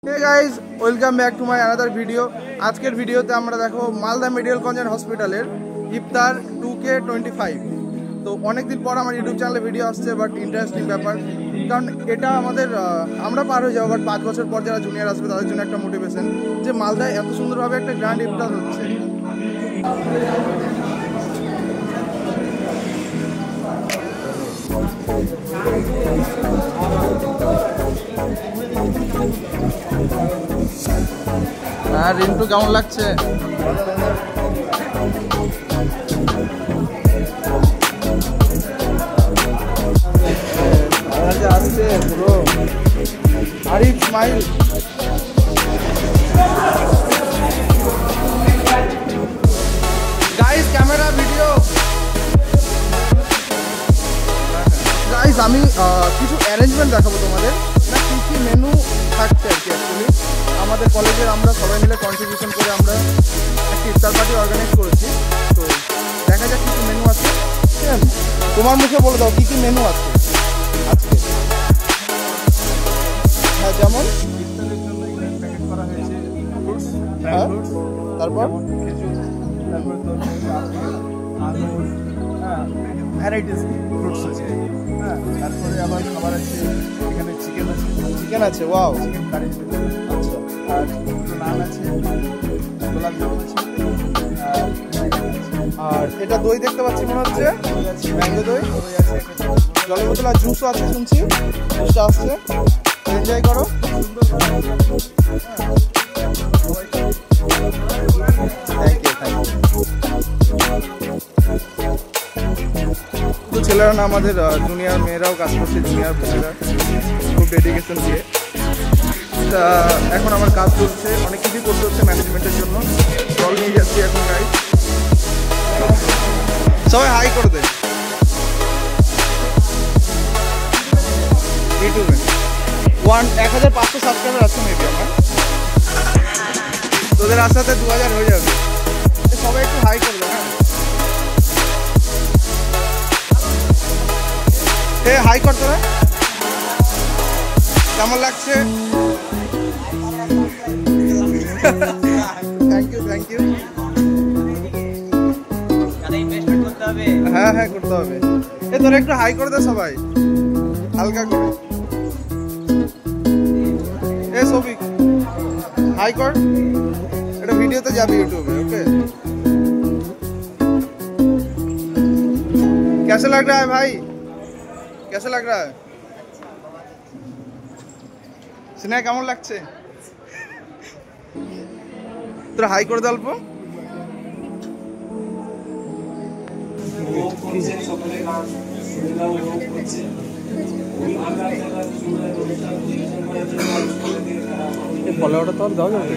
Hey guys, welcome back to my another video. আজকের ভিডিওতে আমরা দেখো মালদা মেডিকেল কলেজ হসপিটালের ইফতার 2K25। তো অনেকদিন পর আমার ইউটিউব চ্যানেলে ভিডিও আসছে, বাট ইন্টারেস্টিং ব্যাপার, কারণ এটা আমাদের আমরা পার হয়ে যাবো, বাট 5 বছর পর যারা জুনিয়র আসবে তাদের জন্য একটা মোটিভেশন যে মালদায় এত সুন্দরভাবে একটা গ্র্যান্ড ইফতার হচ্ছে। হ্যাঁ রিন্টু, কেমন লাগছে? আসছে পুরো Arif smile. Guys camera video. Guys আমি কিছু অ্যারেঞ্জমেন্ট দেখাবো তোমাদের, না কী কী মেনু থাকছে আর কি। অ্যাকচুয়ালি আমাদের কলেজের আমরা সবাই মিলে কন্ট্রিবিউশন করে আমরা একটা ইফতার পার্টি অর্গানাইজ করেছি। তো দেখা যাক কী কী মেনু আছে। ঠিক আছে, তোমার মুখে বলে দাও কী কী মেনু আছে আজকে। হ্যাঁ, যেমন ইফতারের জন্য এখানে প্যাকেট করা হয়েছে ফ্রুটস, তারপর ভ্যারাইটিস ফ্রুটস আছে। হ্যাঁ, তারপরে আবার খাবার আছে, এখানে চিকেন আছে। Wow, chicken curry. আচ্ছা, আর নান আছে, গোলাপ জামুন আছে, আর এটা দই দেখতে পাচ্ছি মনে হচ্ছে, ম্যাঙ্গো দই আছে, জলের বোতল আর জুসও আছে শুনছি। জুসটা আসছে, এনজয় করো। তো ছেলেরা না, আমাদের জুনিয়র মেয়েরাও কাজ করছে, জুনিয়র ছেলেরা খুব ডেডিকেশন দিয়ে। তা এখন আমার কাজ চলছে, অনেক কিছুই করতে হচ্ছে ম্যানেজমেন্টের জন্য। জল নিয়ে যাচ্ছি এখন। গাইস সবাই হাই করে দেয় ইউটিউবে। 1500 সাবস্ক্রাইবার আছে মেবি আমার। তোদের আসাতে 2000 হয়ে যাবে। সবাই একটু হাই করে দেয়। হ্যাঁ, হাই করতে হবে। কেমন লাগছে? Thank you. হ্যাঁ হ্যাঁ, করতে হবে। তোরা একটু হাই করে দে সবাই, হালকা করে। সবিক হাই কর, এটা ভিডিওতে যাবে ইউটিউবে। ওকে, कैसा लग रहा है भाई? कैसा लग रहा है? সিনেমা কেমন লাগছে? তোরা হাই করে দে অল্প। ফলোটা তো দাও যাবে।